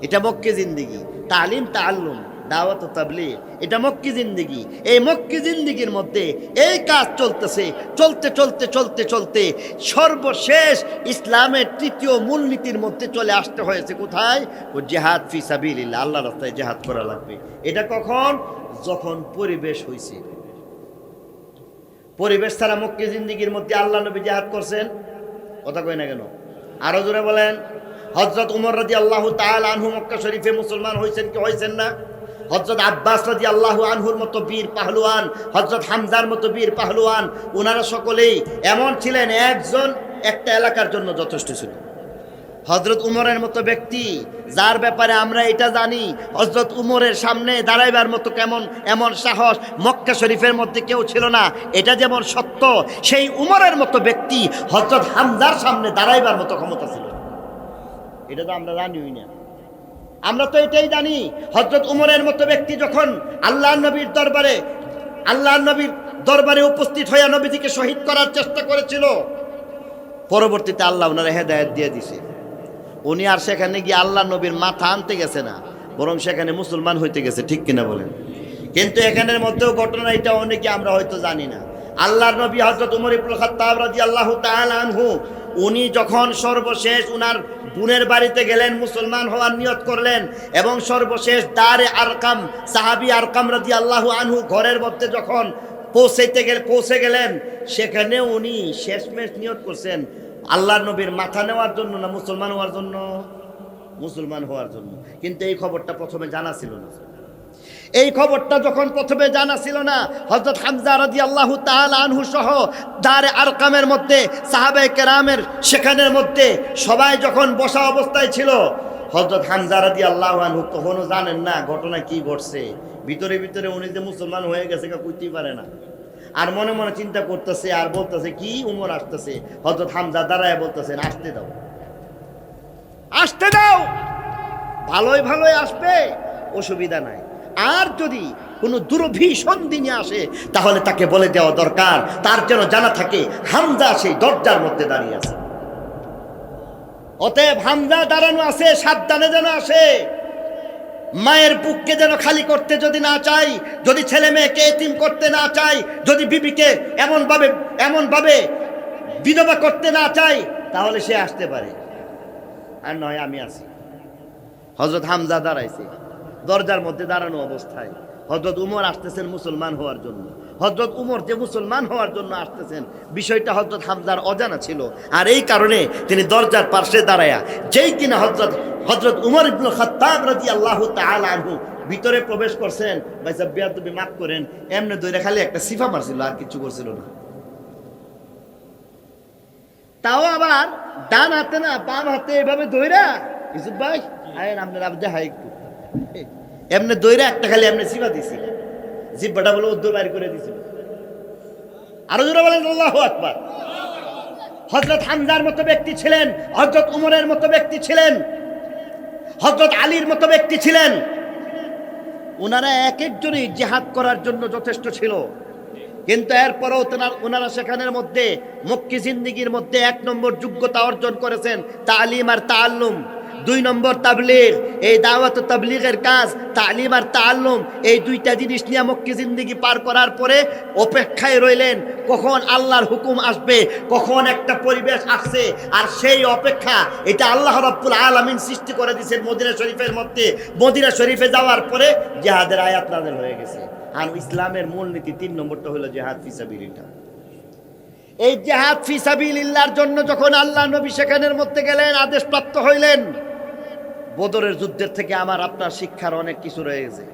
Speaker 1: এটা মক্কি জিন্দিগি, তালিম তাআল্লুম, দাওয়াত ও তাবলীগ, এটা মক্কি জিন্দিগি। এই মক্কি জিন্দিগির মধ্যে এই কাজ চলতেছে। চলতে চলতে চলতে চলতে সর্বশেষ ইসলামের তৃতীয় মূলনীতির মধ্যে চলে আসতে হয়েছে কোথায়? ও জিহাদ ফি সাবিলিল্লাহ, আল্লাহর রাস্তায় জিহাদ করা লাগবে। এটা কখন? যখন পরিবেশ হয়েছে। পরিবেশ ছাড়া মক্কি জিন্দিগির মধ্যে আল্লাহ নবী জিহাদ করছেন? কথা কই না কেন? আরো জোরে বলেন। হযরত উমর রাদিয়াল্লাহু তাআলা আনহু মক্কা শরীফে মুসলমান হয়েছেন কি হয়েছেন না? হযরত আব্বাস রাদিয়াল্লাহু আনহুর মতো বীর পাহলওয়ান, হযরত হামজার মতো বীর পাহলওয়ান, ওনারা সকলেই এমন ছিলেন, একজন একটা এলাকার জন্য যথেষ্ট ছিল। হযরত উমরের মতো ব্যক্তি, যার ব্যাপারে আমরা এটা জানি, হযরত উমরের সামনে দাঁড়াইবার মতো এমন সাহস মক্কা শরীফের মধ্যে কেউ ছিল না। এটা যেমন সত্য, সেই উমরের মতো ব্যক্তি হযরত হামজার সামনে দাঁড়াইবার মতো ক্ষমতা ছিল। এটা তো আমরা জানিই না। আমরা তো এটাই জানি, হযরত উমরের মতো ব্যক্তি যখন আল্লাহর নবীর দরবারে উপস্থিত হয়ে নবীজিকে শহীদ করার চেষ্টা করেছিল, পরবর্তীতে আল্লাহ ওনারা হেদায়েত দিয়ে দিছে। উনি আর সেখানে গিয়ে আল্লাহ নবীর মাথা আনতে গেছে না, বরং সেখানে মুসলমান হইতে গেছে, ঠিক কিনা বলেন? কিন্তু এখানের মধ্যেও ঘটনা এটা অনেকে আমরা হয়তো জানি না। আল্লাহর নবী হযরত উমর ইবনে খাত্তাব রাদিয়াল্লাহু তাআলা আনহু, উনি যখন সর্বশেষ উনার বোনের বাড়িতে গেলেন, মুসলমান হওয়ার নিয়ত করলেন, এবং সর্বশেষ দারে আরকাম সাহাবী আরকাম রাদিয়াল্লাহু আনহু ঘরের মধ্যে যখন পৌঁছে গেলেন, সেখানে উনি শেষমেশ নিয়ত করছেন আল্লাহর নবীর মাথা নেওয়ার জন্য না মুসলমান হওয়ার জন্য? মুসলমান হওয়ার জন্য। কিন্তু এই খবরটা প্রথমে জানা ছিল না। এই খবরটা যখন প্রথমে জানা ছিল না, হযরত হামজা রাদিয়াল্লাহু তাআলা আনহু সহ দারে আরকামের মধ্যে সাহাবায়ে কেরামের সেখানের মধ্যে সবাই যখন বসা অবস্থায় ছিল, হযরত হামজা রাদিয়াল্লাহু আনহু তখনও জানেন না ঘটনা কি ঘটছে। ভিতরে ভিতরে উনি যে মুসলমান হয়ে গেছে কা কইতেই পারে না, আর মনে মনে চিন্তা করতেছে আর বলতেছে কি উমর আসতেছে। হযরত হামজা দাঁড়ায় বলতেছেন আসতে দাও, আসতে দাও, ভালোই ভালোই আসবে, অসুবিধা নাই। আর যদি কোনো দুর্ভীষণ দিনে আসে তাহলে তাকে বলে দেওয়া দরকার, তার যেন জানা থাকে হামজা সেই দরজার মধ্যে দাঁড়িয়ে আছে। অতএব হামজা দাঁড়ানো আছে, সাবধানে যেন আসে। মায়ের বুককে যেন খালি করতে যদি না চাই, যদি ছেলে মেয়েকে এতিম করতে না চাই, যদি বিবিকে এমনভাবে বিধবা করতে না চাই, তাহলে সে আসতে পারে। আর নয় আমি আছি। হযরত হামজা দাঁড়াইছে দরজার মধ্যে দাঁড়ানো অবস্থায়। হযরত উমর আসতেছেন মুসলমান হওয়ার জন্য। হযরত উমর যে মুসলমান হওয়ার জন্য আসতেছেন, বিষয়টা হযরত হামজার অজানা ছিল। আর এই কারণে তিনি দরজার পাশে দাঁড়ায়া যেই কিনা হযরত উমর ইবনে খাত্তাব রাদিয়াল্লাহু তাআলা আনহু ভিতরে প্রবেশ করছেন, ভাই সাহেব বেয়াদবি মাফ করেন, এমনি দইরা খালি একটা সিফা মারছিল, আর কিছু করছিল না। তাও আবার ডান হাতে না বাম হাতে এভাবে দইরা, ইউসুফ ভাই আয়েন আপনার আবদে হাই একটু এমনি দইরা একটা খালি এমনি সিফা দিছিল, জিব্বাটা বলে উদ্দর বাইর করে দিছিল। আরো জোরে বলেন আল্লাহু আকবার। হযরত হামজার মতো ব্যক্তি ছিলেন, হযরত উমরের মতো ব্যক্তি ছিলেন, হযরত আলীর মতো ব্যক্তি ছিলেন। ওনারা এক একজনই জিহাদ করার জন্য যথেষ্ট ছিল, কিন্তু এরপরেও ওনারা সেখানের মধ্যে মক্কি জিন্দেগির মধ্যে 1 নম্বর যোগ্যতা অর্জন করেছেন তালিম আর তাআল্লুম। 2 নম্বর তাবলীগ, এই দাওয়াত ও তাবলীগের কাজ, তালিম আর তাআল্লুম, এই দুইটা জিনিস নিয়ে মক্কি জিন্দেগি পার করার পরে অপেক্ষায় রইলেন কখন আল্লাহর হুকুম আসবে, কখন একটা পরিবেশ আসছে। আর সেই অপেক্ষা এটা আল্লাহ রাব্বুল আলামিন সৃষ্টি করে দিয়েছেন মদিনা শরীফের মধ্যে। মদিনা শরীফে যাওয়ার পরে জিহাদের আয়াত নাযিল হয়ে গেছে। আর ইসলামের মূলনীতি 3 নম্বরটা হলো জিহাদ ফি সাবিলিল্লাহ। এই জিহাদ ফি সাবিলিল্লাহর জন্য যখন আল্লাহ নবী সেখানের মধ্যে গেলেন, আদেশপ্রাপ্ত হইলেন, বদরের যুদ্ধের থেকে আমার আপনার শিক্ষার অনেক কিছু রয়ে গেছে,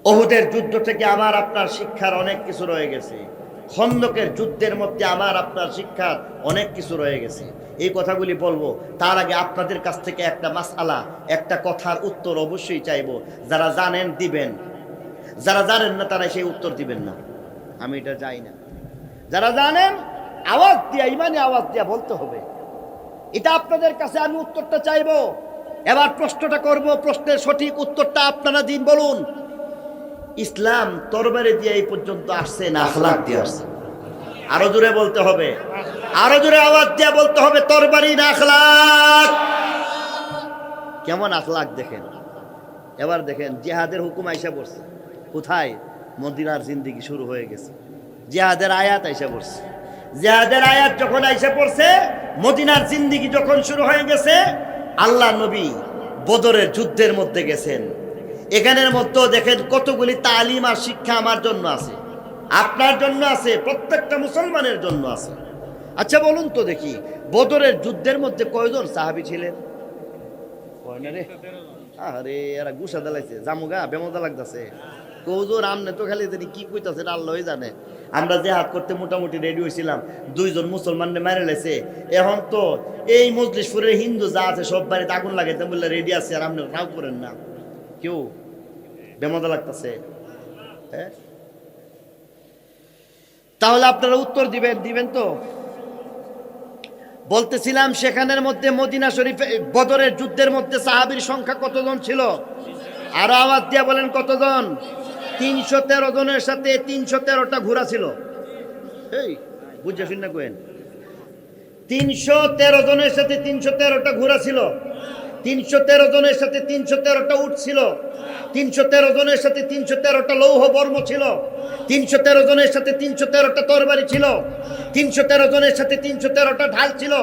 Speaker 1: উহুদের যুদ্ধ থেকে আমার আপনার শিক্ষার অনেক কিছু রয়ে গেছে, খন্দকের যুদ্ধের মধ্যে আমার আপনার শিক্ষার অনেক কিছু রয়ে গেছে। এই কথাগুলি বলবো, তার আগে আপনাদের কাছ থেকে একটা মাসআলা, একটা কথার উত্তর অবশ্যই চাইবো। যারা জানেন দিবেন, যারা জানেন না তারা সেই উত্তর দিবেন না, আমি এটা চাই না। যারা জানেন আওয়াজ দিয়া, ইমানে আওয়াজ দিয়া বলতে হবে। এটা আপনাদের কাছে আমি উত্তরটা চাইবো। এবার প্রশ্নটা করব, প্রশ্নের সঠিক উত্তরটা আপনারা দিন, বলুন। ইসলাম তরবারি দিয়ে এই পর্যন্ত আসছে না আখলাক দিয়ে আসছে? আরো জোরে বলতে হবে, আরো জোরে আওয়াজ দিয়ে বলতে হবে, তরবারি না আখলাক? কেমন আখলাক দেখেন। এবার দেখেন জিহাদের হুকুম আইসা পড়ছে কোথায়? মদিনার জিন্দেগি শুরু হয়ে গেছে, জিহাদের আয়াত আইসা পড়ছে। জিহাদের আয়াত যখন আইসা পড়ছে, মদিনার জিন্দেগি যখন শুরু হয়ে গেছে, আল্লাহ নবী বদরের যুদ্ধের মধ্যে গেছেন। এখানের মধ্যে দেখেন কতগুলি তালিম আর শিক্ষা আমার জন্য আছে, আপনার জন্য আছে, প্রত্যেকটা মুসলমানের জন্য আছে। আচ্ছা বলুন তো দেখি, বদরের যুদ্ধের মধ্যে কয়জন সাহাবী ছিলেন? আরে এরা গুসা দালাইছে, জামুগা বেমদা লাগতেছে। কৌজোর আমনে তো খালি জানি কি কইতাছে, আল্লাহই জানে। আমরা জিহাদ করতে মোটামুটি রেডি হয়েছিলাম, 2 জন মুসলমানকে মেরে লেছে। এখন তো এই মজলিশপুরের হিন্দু যা আছে সব বাড়িতে আগুন লাগাইতে বললে রেডি আছে, আর আপনি রাও করেন না, কেউ বেমদা লাগতেছে। হ্যাঁ, তাহলে আপনারা উত্তর দিবেন তো? বলতেছিলাম সেখানের মধ্যে মদিনা শরীফে বদরের যুদ্ধের মধ্যে সাহাবীর সংখ্যা কতজন ছিল? আরো আওয়াজ দিয়ে বলেন কতজন? 313 জনের সাথে 313টা ঘোড়া ছিল। এই বুঝে শুনে কোয়েন, 313 জনের সাথে 313টা ঘোড়া ছিল। 313 জনের সাথে 313টা উট ছিল, 313 জনের সাথে 313টা লৌহ বর্ম ছিল, 313 জনের সাথে 313টা তরবারি ছিল, 313 জনের সাথে 313টা ঢাল ছিল,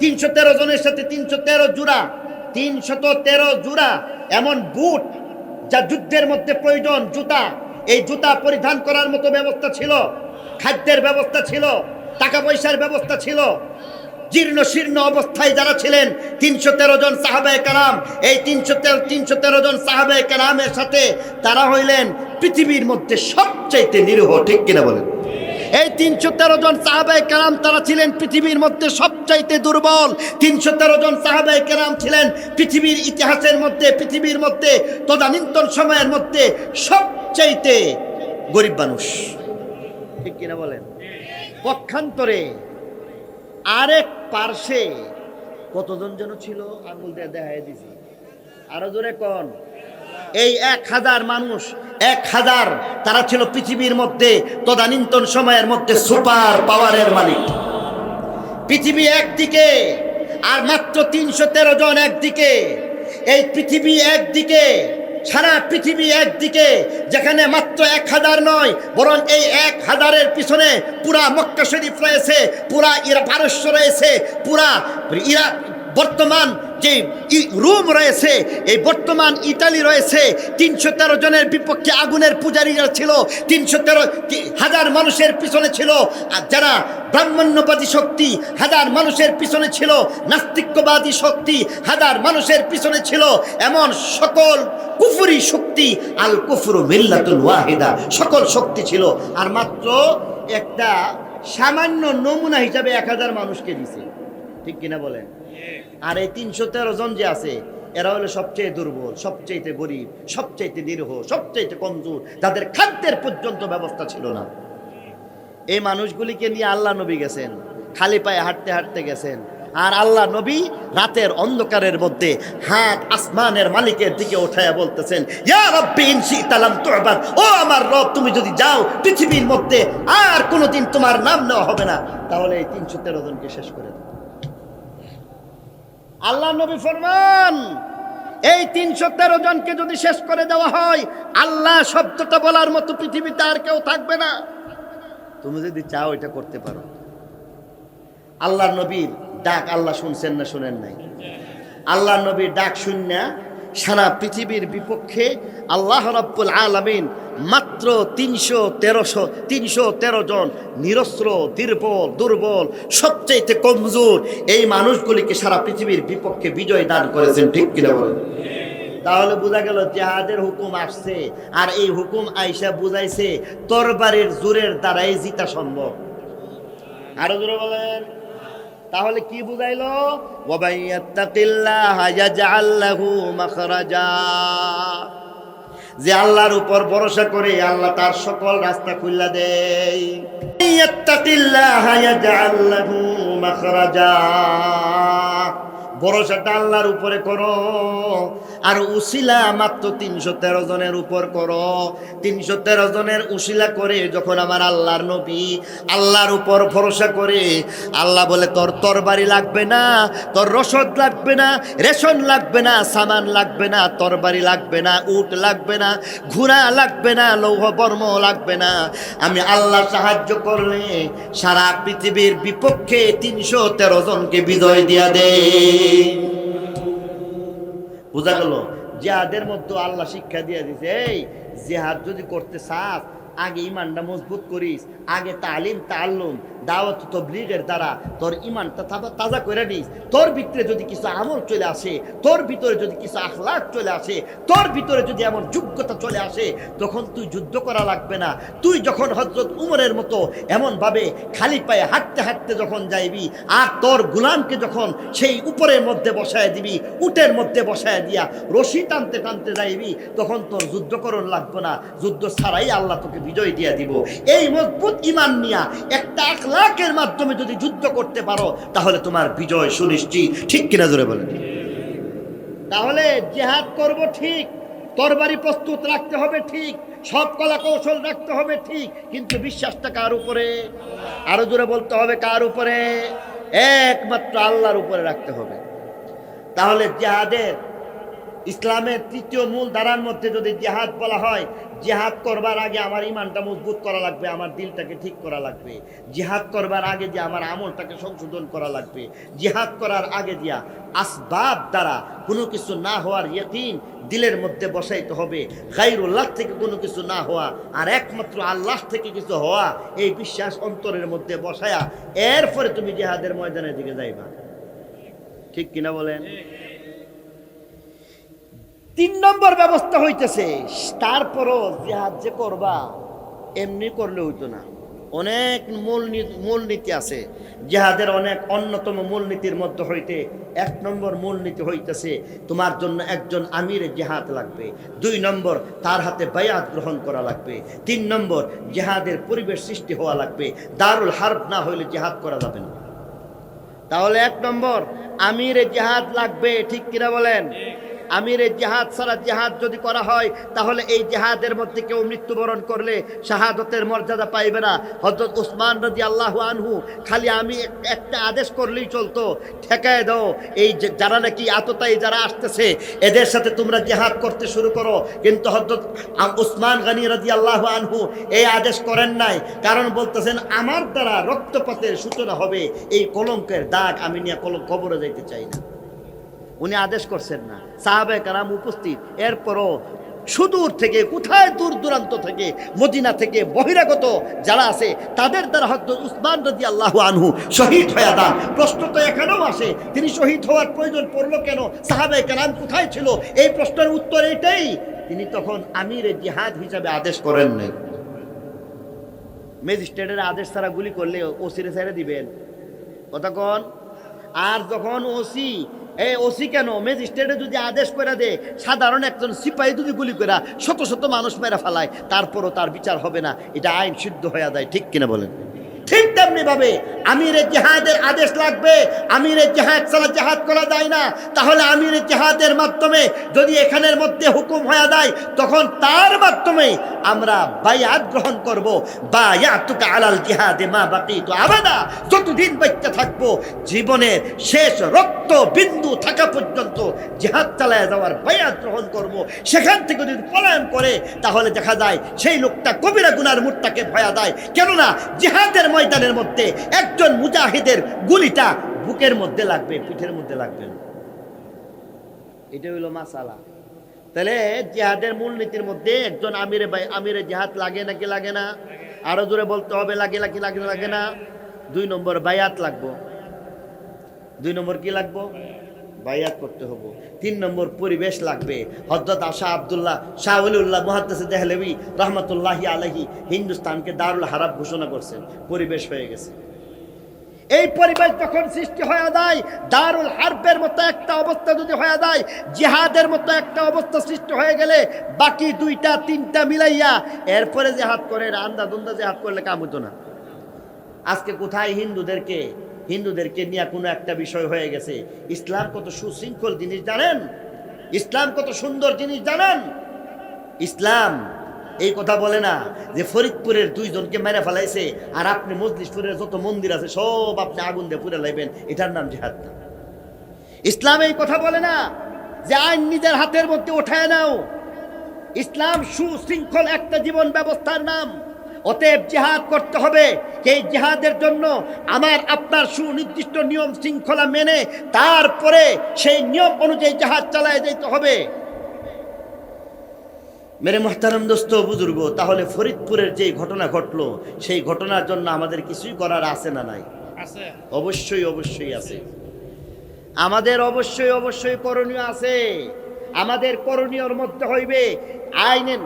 Speaker 1: 313 জনের সাথে 313 জোড়া, 313 জোড়া এমন বুট যা যুদ্ধের মধ্যে প্রয়োজন, জুতা, এই জুতা পরিধান করার মতো ব্যবস্থা ছিল, খাদ্যের ব্যবস্থা ছিল, টাকা পয়সার ব্যবস্থা ছিল। জীর্ণ শীর্ণ অবস্থায় যারা ছিলেন 313 জন সাহাবায়ে কেরাম, এই 313 জন সাহাবায়ে কেরামের সাথে তারা হইলেন পৃথিবীর মধ্যে সবচাইতে নিরীহ, ঠিক কিনা বলেন? এই 313 জন সাহাবায়ে কেরাম তারা ছিলেন পৃথিবীর মধ্যে সবচাইতে দুর্বল। 313 জন সাহাবায়ে কেরাম ছিলেন পৃথিবীর ইতিহাসের মধ্যে, পৃথিবীর মধ্যে তদানীন্তন সময়ের মধ্যে সবচাইতে গরিব মানুষ, ঠিক কিনা বলেন? পক্ষান্তরে আরেক পার্শ্বে কতজন যেন ছিল, আঙুল দিয়ে দেখাই দিছি, আরো জোরে কোন? এই 1000 মানুষ, 1000 তারা ছিল পৃথিবীর মধ্যে তদানীন্তন সময়ের মধ্যে সুপার পাওয়ারের মালিক। পৃথিবী একদিকে আর মাত্র 313 জন একদিকে। এই পৃথিবী একদিকে, সারা পৃথিবী একদিকে, যেখানে মাত্র 1000 নয়, বরং এই 1000-এর পিছনে পুরা মক্কা শরীফ রয়েছে, পুরা পারস্য রয়েছে, পুরা বর্তমান যে রোম রয়েছে, এই বর্তমান ইতালি রয়েছে। 313 জনের বিপক্ষে আগুনের পূজারীরা ছিল, 313,000 মানুষের পিছনে ছিল যারা ব্রাহ্মণ্যবাদী শক্তি, 1000 মানুষের পিছনে ছিল নাস্তিক্যবাদী শক্তি, 1000 মানুষের পিছনে ছিল এমন সকল কুফরি শক্তি, আল কুফরু মিল্লাতুল ওয়াহিদা, সকল শক্তি ছিল। আর মাত্র একটা সামান্য নমুনা হিসাবে 1000 মানুষকে দিছে, ঠিক কিনা বলেন? আর এই 313 জন যে আছে, এরা হলো সবচেয়ে দুর্বল, সবচেয়ে গরিব, সবচেয়ে নিরীহ, সবচেয়ে কমজোর, যাদের খাদ্যের পর্যন্ত ব্যবস্থা ছিল না। এই মানুষগুলিকে নিয়ে আল্লাহ নবী গেছেন, খালি পায়ে হাঁটতে হাঁটতে গেছেন। আর আল্লাহ নবী রাতের অন্ধকারের মধ্যে হাত আসমানের মালিকের দিকে উঠায়া বলতেছেন, ইয়া রাব্বি ইন শি'তা লাম তু'বাদ, ও আমার রব, তুমি যদি যাও পৃথিবীর মধ্যে আর কোনোদিন তোমার নাম নেওয়া হবে না, তাহলে এই 313 জনকে শেষ করে দাও। আল্লাহ নবী ফরমান, এই 313 জনকে যদি শেষ করে দেওয়া হয়, আল্লাহ শব্দটা বলার মতো পৃথিবীতে আর কেউ থাকবে না। তুমি যদি চাও এটা করতে পারো। আল্লাহ নবীর ডাক আল্লাহ শুনছেন না শুনেন নাই? আল্লাহ নবীর ডাক শুননা সারা পৃথিবীর বিপক্ষে আল্লাহ রাব্বুল আলামিন মাত্র 313 জন নিরস্ত্র, দুর্বল, সবচেয়ে কমজোর এই মানুষগুলিকে সারা পৃথিবীর বিপক্ষে বিজয় দান করেছেন, ঠিক কিনা বলেন? তাহলে বোঝা গেল জিহাদের হুকুম আসছে, আর এই হুকুম আইসা বুঝাইছে তরবারির জোরের দ্বারাই জিতা সম্ভব। আরো জোরে বলেন। তাহলে কি বুঝাইলো? ওয়াবাইয়াত্তাকিল্লাহা ইয়াজআল লাহু মাখরাজা, যে আল্লাহর উপর ভরসা করে আল্লাহ তার সকল রাস্তা খুলে দেয়। ইয়াত্তাকিল্লাহা ইয়াজআল লাহু মাখরাজা, ভরসাটা আল্লাহর উপরে করো। আর উসিলা মাত্র 313 জনের উপর করো। 313 জনের উসিলা করে যখন আমার আল্লাহর নবী আল্লাহর উপর ভরসা করে, আল্লাহ বলে তোর তরবারি লাগবে না, তোর রসদ লাগবে না, রেশন লাগবে না, সামান লাগবে না, তরবারি লাগবে না, উট লাগবে না, ঘোড়া লাগবে না, লৌহ বর্ম লাগবে না। আমি আল্লাহ সাহায্য করলে সারা পৃথিবীর বিপক্ষে 313 জনকে বিজয় দিয়া দেয়। বোঝা গেল জিহাদের মধ্যে আল্লাহ শিক্ষা দিয়ে দিছে, এই জিহাদ যদি করতে চাস আগে ইমানটা মজবুত করিস, আগে তালিম তাআল্লুম দাওয়াত তাবলীগের দ্বারা তোর ইমানটা তাজা করে নিস। তোর ভিতরে যদি কিছু আমল চলে আসে, তোর ভিতরে যদি কিছু আখলাক চলে আসে, তোর ভিতরে যদি এমন যোগ্যতা চলে আসে, তখন তুই যুদ্ধ করা লাগবে না। তুই যখন হযরত উমরের মতো এমনভাবে খালি পায়ে হাঁটতে হাঁটতে যখন যাইবি, আর তোর গোলামকে যখন সেই উপরের মধ্যে বসায় দিবি, উটের মধ্যে বসায় দিয়া রশি টানতে টানতে যাইবি, তখন তোর যুদ্ধ করণ লাগবে না। যুদ্ধ ছাড়াই আল্লাহ তোকে বিজয় দিয়া দিব। এই মজবুত ইমান নিয়া একটা আখলাকের মাধ্যমে যদি যুদ্ধ করতে পারো, তাহলে তোমার বিজয় সুনিশ্চিত, ঠিক কিনা জোরে বলেন? তাহলে জিহাদ করব ঠিক, তরবারি প্রস্তুত রাখতে হবে ঠিক, সব কলা কৌশল রাখতে হবে ঠিক, কিন্তু বিশ্বাসটা কার উপরে? আরো জোরে বলতে হবে, কার উপরে? একমাত্র আল্লাহর উপরে রাখতে হবে। তাহলে জিহাদের ইসলামের তৃতীয় মূল ধারার মধ্যে যদি জিহাদ বলা হয়, জিহাদ করবার আগে আমার ইমানটা মজবুত করা লাগবে, আমার দিলটাকে ঠিক করা লাগবে। জিহাদ করবার আগে যে আমার আমলটাকে সংশোধন করা লাগবে। জিহাদ করার আগে দিয়া আসবাব দ্বারা কোনো কিছু না হওয়ার ইয়াকিন দিলের মধ্যে বসাইতে হবে। গায়রুল্লাহ থেকে কোনো কিছু না হওয়া আর একমাত্র আল্লাহ থেকে কিছু হওয়া, এই বিশ্বাস অন্তরের মধ্যে বসায়া এরপরে তুমি জিহাদের ময়দানের দিকে যাইবা। ঠিক কিনা বলেন? 3 নম্বর ব্যবস্থা হইতেছে, তারপরও জিহাদ যে করবা এমনি করলে হইতো না। অনেক মূলনীতি আছে জিহাদের, অনেক অন্যতম মূলনীতির মধ্যে হইতে 1 নম্বর মূলনীতি হইতেছে তোমার জন্য একজন আমির জিহাদ লাগবে। 2 নম্বর তার হাতে বায়াত গ্রহণ করা লাগবে। 3 নম্বর জিহাদের পরিবেশ সৃষ্টি হওয়া লাগবে। দারুল হারব না হইলে জিহাদ করা যাবে না। তাহলে 1 নম্বর আমিরে জিহাদ লাগবে। ঠিক কিনা বলেন? আমিরে জিহাদ ছাড়া জিহাদ যদি করা হয় তাহলে এই জিহাদের মধ্যে কেউ মৃত্যুবরণ করলে শাহাদতের মর্যাদা পাইবে না। হযরত উসমান রাদিয়াল্লাহু আনহু খালি আমি একটা আদেশ করলেই চলতো, ঠেকায় দাও, এই যারা নাকি আততায়ী যারা আসতেছে এদের সাথে তোমরা জিহাদ করতে শুরু করো। কিন্তু হযরত উসমান গনি রাদিয়াল্লাহু আনহু এই আদেশ করেন নাই, কারণ বলতেছেন আমার দ্বারা রক্তপাতের সূচনা হবে, এই কলঙ্কের দাগ আমি নিয়ে কবরে যাইতে চাই না। উনি আদেশ করছেন না, সাহাবায়ে কেরাম উপস্থিত। এরপরও সুদূর থেকে, কোথায় দূর দূরান্ত থেকে, মদিনা থেকে বহিরাগত যারা আছে তাদের দ্বারা হযরত উসমান রাদিয়াল্লাহু আনহু শহীদ হয়ে যান। প্রশ্ন তো এখানেও আসে, তিনি শহীদ হওয়ার প্রয়োজন পড়লো কেন? সাহাবায়ে কেরাম কোথায় ছিল? এই প্রশ্নের উত্তর এটাই, তিনি তখন আমিরে জিহাদ হিসাবে আদেশ করেন নাই। ম্যাজিস্ট্রেটের আদেশ ছাড়া গুলি করলে ওসিরে ছেড়ে দিবেন কথা কন? আর যখন ওসি কেন, ম্যাজিস্ট্রেটে যদি আদেশ করে দেয়, সাধারণ একজন সিপাহী যদি গুলি করে শত শত মানুষ মেরে ফেলায়, তারপরও তার বিচার হবে না, এটা আইন সিদ্ধ হয়ে যায়। ঠিক কিনা বলেন? ঠিক তেমনি ভাবে আমিরে জিহাদের আদেশ লাগবে। আমিরে জিহাদ ছাড়া জিহাদ করা যায় না। তাহলে আমিরে জিহাদের মাধ্যমে যদি এখানের মধ্যে হুকুম হয়ে যায়, তখন তার মাধ্যমে আমরা বায়াত গ্রহণ করব। বায়াতুকা আলাল জিহাদে মা বাকিতু আবাদা, যতদিন বেঁচে থাকবো, জীবনের শেষ রক্ত বিন্দু থাকা পর্যন্ত জিহাদ চালায় যাওয়ার বায়াত গ্রহণ করব। সেখান থেকে যদি পলায়ন করে তাহলে দেখা যায় সেই লোকটা কবিরা গুনার মুর্তাকে ভয়া দেয়। কেননা জিহাদের ময়দানের মধ্যে একজন মুজাহিদের গুলিটা বুকের মধ্যে লাগবে, পিঠের মধ্যে লাগবে না। এটা হইল মাসালা। তাহলে জিহাদের মূলনীতির মধ্যে একজন আমিরে জিহাদ লাগে নাকি লাগে না? আরো জোরে বলতে হবে, লাগে নাকি লাগে না? 2 নম্বর বায়াত লাগবো। 2 নম্বর কি লাগবো? বায়াত করতে হবে। 3 নম্বর পরিবেশ লাগবে। হযরত শাহ ওলিউল্লাহ মুহাদ্দিস দেহলভী রাহমাতুল্লাহি আলাইহি হিন্দুস্তানকে দারুল হারাব ঘোষণা করছেন। পরিবেশ হয়ে গেছে। এই পরিবেশ যখন সৃষ্টি হয়ে যায়, দারুল হারবের মতো একটা অবস্থা যদি হয়ে যায়, জিহাদের মতো একটা অবস্থা সৃষ্টি হয়ে গেলে বাকি 2টা 3টা মিলাইয়া এরপরে জিহাদ করে আন্দাজুন্দা জিহাদ করলে কাম হতো না। আজকে কোথায় হিন্দুদেরকে নিয়ে কোনো একটা বিষয় হয়ে গেছে। ইসলাম কত সুশৃঙ্খল জিনিস জানেন? ইসলাম কত সুন্দর জিনিস জানেন? ইসলাম এই কথা বলে না যে ফরিদপুরের 2 জনকে মেরে ফেলাইছে আর আপনি মজলিসপুরের যত মন্দির আছে সব আপনি আগুন দিয়ে পুড়ে লাইবেন, এটার নাম জিহাদ না। ইসলাম এই কথা বলে না যে আইন নিজের হাতের মধ্যে উঠায় নাও। ইসলাম সুশৃঙ্খল একটা জীবন ব্যবস্থার নাম। অতএব জিহাদ করতে হবে। এই জিহাদের জন্য আমার আপনার সুনির্দিষ্ট নিয়ম শৃঙ্খলা মেনে তারপরে সেই নিয়ম অনুযায়ী জিহাদ চালায় যেতে হবে। মেরে মুহতারাম দোস্ত বুজুর্গ, তাহলে ফরিদপুরের যে ঘটনা ঘটলো সেই ঘটনার জন্য আমাদের কিছুই করার আছে না নাই? অবশ্যই আছে। আমাদের অবশ্যই করণীয় আছে। আমাদের করণীয়র মধ্যে হইবে আইনের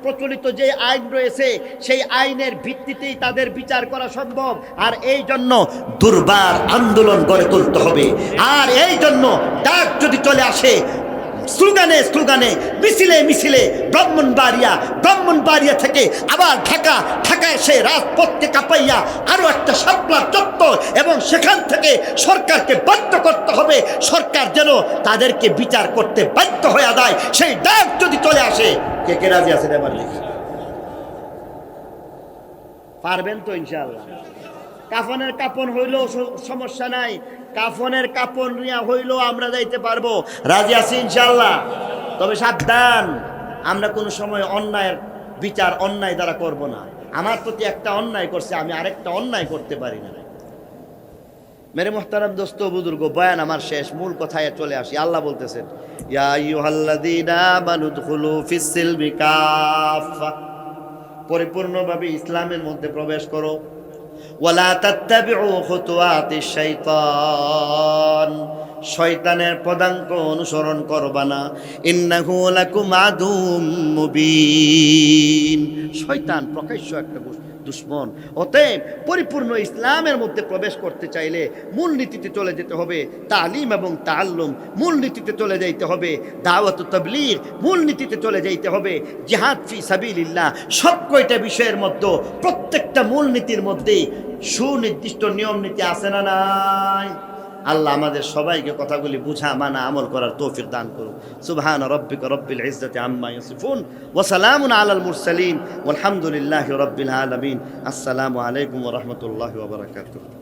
Speaker 1: প্রচলিত যে আইন রয়েছে সেই আইনের ভিত্তিতেই তাদের বিচার করা সম্ভব। আর এই জন্য দুর্বার আন্দোলন গড়ে তুলতে হবে। আর এই জন্য ডাক যদি চলে আসে স্লোগানে মিছিলে ব্রাহ্মণবাড়িয়া থেকে আবার ঢাকায় সে রাজপথকে কাঁপাইয়া আরো একটা শাপলা চত্বর, এবং সেখান থেকে সরকারকে বাধ্য করতে হবে, সরকার যেন তাদেরকে বিচার করতে বাধ্য হয়ে যায়। সেই ডাক যদি চলে আসে, কে রাজি আছেন? এবার পারবেন তো ইনশাআল্লাহ। কাফনের কাপন হইলেও সমস্যা নাই, কাফনের কাপড় নিয়ে হইলেও আমরা যাইতে পারবো, রাজি আছি ইনশাল্লাহ। তবে সাবধান, আমরা কোনো সময় অন্যায়ের বিচার অন্যায় দ্বারা করব না। আমার প্রতি একটা অন্যায় করছে, আমি আরেকটা অন্যায় করতে পারি না। মেরে মোহতারাম দোস্ত বুজুর্গ, বয়ান আমার শেষ, মূল কথায় চলে আসি। আল্লাহ বলতেছেন, ইয়া আইয়ুহাল্লাযীনা আমানু দুখুলু ফিস-সিলমি কাফা, পরিপূর্ণভাবে ইসলামের মধ্যে প্রবেশ করো। ওয়ালা তাত্তাবিউ খুতুওয়াতিশ শাইতান, শয়তানের পদাঙ্ক অনুসরণ করবা না। ইন্নাহু লাকুম আদুম মুবিন, শয়তান প্রকাশ্য একটা দুশ্মন। অতএব পরিপূর্ণ ইসলামের মধ্যে প্রবেশ করতে চাইলে মূলনীতিতে চলে যেতে হবে, তালিম এবং তাআল্লুম মূলনীতিতে চলে যাইতে হবে, দাওয়াত ও তাবলীগ মূলনীতিতে চলে যাইতে হবে, জিহাদ ফি সাবিলিল্লাহ, সব কয়টা বিষয়ের মধ্যে প্রত্যেকটা মূলনীতির মধ্যেই সুনির্দিষ্ট নিয়ম নীতি আছে না নাই? আল্লাহ আমাদের সবাইকে কথাগুলি বুঝা মানা আমল করার তৌফিক দান করুন। সুবহান রাব্বিকা রব্বিল ইজ্জাতি আম্মা ইয়াসিফুন ওয়া সালামুন আলাল মুরসালিন ওয়ালহামদুলিল্লাহি রাব্বিল আলামিন। আসসালামু আলাইকুম ওয়া রাহমাতুল্লাহি ওয়া বারাকাতুহু।